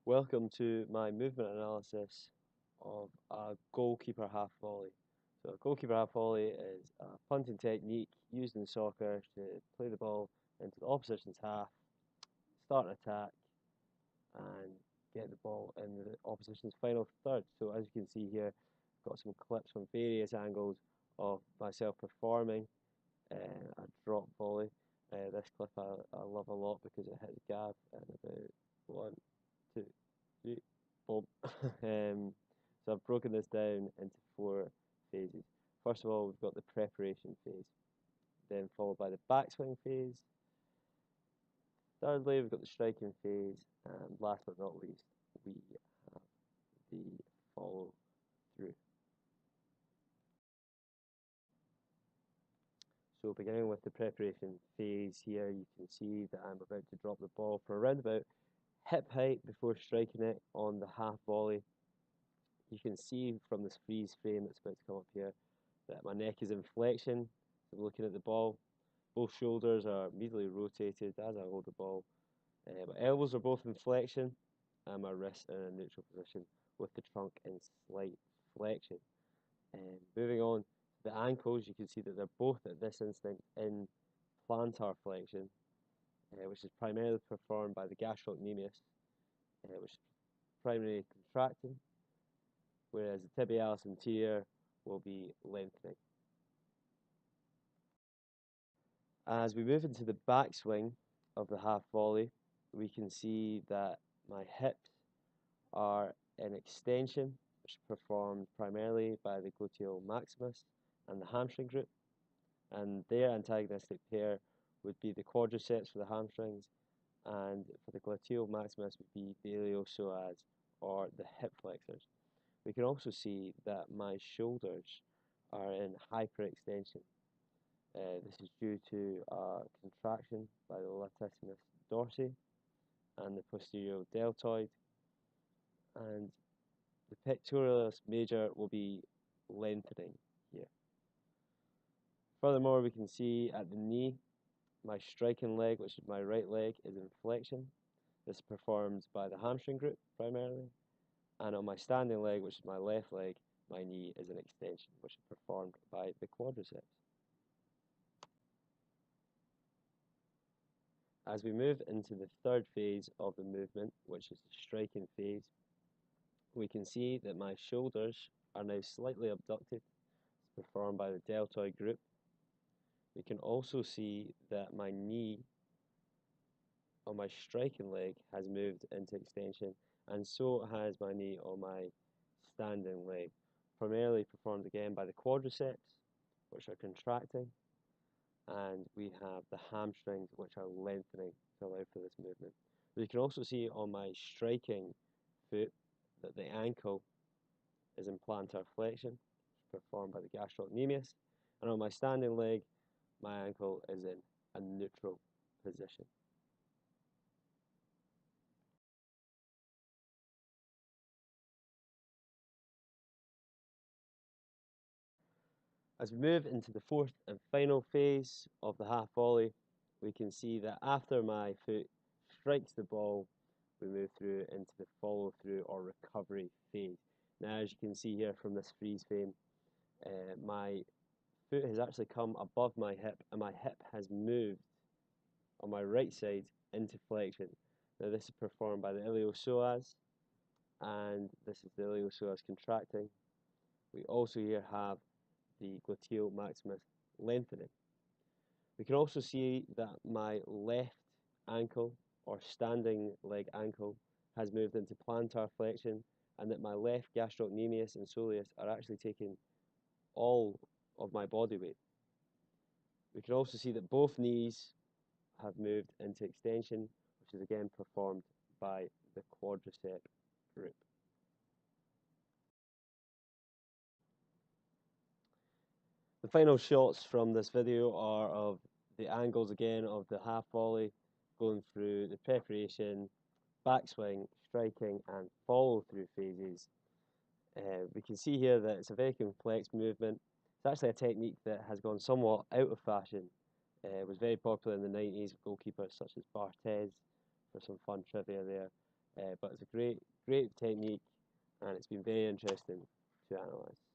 Welcome to my movement analysis of a goalkeeper half volley. So a goalkeeper half volley is a punting technique used in soccer to play the ball into the opposition's half, start an attack, and get the ball in the opposition's final third. So as you can see here, I've got some clips from various angles of myself performing a drop volley. This clip I love a lot because it hit the gav in about 1, 2, 3, boom. So I've broken this down into 4 phases. First of all, we've got the preparation phase, then followed by the backswing phase. Thirdly, we've got the striking phase, and last but not least, we have the follow through. So beginning with the preparation phase here, you can see that I'm about to drop the ball for around about hip height before striking it on the half volley. You can see from this freeze frame that's about to come up here that my neck is in flexion. So I'm looking at the ball. Both shoulders are immediately rotated as I hold the ball. My elbows are both in flexion and my wrists are in a neutral position with the trunk in slight flexion. Moving on to the ankles, you can see that they're both at this instant in plantar flexion, which is primarily performed by the gastrocnemius, which is primarily contracting, whereas the tibialis anterior will be lengthening. As we move into the backswing of the half volley, we can see that my hips are in extension, which is performed primarily by the gluteal maximus and the hamstring group, and their antagonistic pair would be the quadriceps for the hamstrings, and for the gluteal maximus would be the iliopsoas or the hip flexors. We can also see that my shoulders are in hyperextension. This is due to a contraction by the latissimus dorsi and the posterior deltoid, and the pectoralis major will be lengthening here. Furthermore, we can see at the knee, my striking leg, which is my right leg, is in flexion. This is performed by the hamstring group primarily. And on my standing leg, which is my left leg, my knee is an extension, which is performed by the quadriceps. As we move into the third phase of the movement, which is the striking phase, we can see that my shoulders are now slightly abducted. It's performed by the deltoid group. We can also see that my knee on my striking leg has moved into extension, and so has my knee on my standing leg, primarily performed again by the quadriceps, which are contracting, and we have the hamstrings, which are lengthening to allow for this movement. You can also see on my striking foot that the ankle is in plantar flexion, performed by the gastrocnemius, and on my standing leg, my ankle is in a neutral position. As we move into the fourth and final phase of the half volley, we can see that after my foot strikes the ball, we move through into the follow through or recovery phase. Now, as you can see here from this freeze frame, my foot has actually come above my hip, and my hip has moved on my right side into flexion. Now, this is performed by the iliopsoas, and this is the iliopsoas contracting. We also here have the gluteal maximus lengthening. We can also see that my left ankle or standing leg ankle has moved into plantar flexion, and that my left gastrocnemius and soleus are actually taking all of my body weight. We can also see that both knees have moved into extension, which is again performed by the quadricep group. The final shots from this video are of the angles again of the half volley, going through the preparation, backswing, striking and follow through phases. We can see here that it's a very complex movement. It's actually a technique that has gone somewhat out of fashion. It was very popular in the 90s with goalkeepers such as Barthez, for some fun trivia there. but it's a great technique, and it's been very interesting to analyse.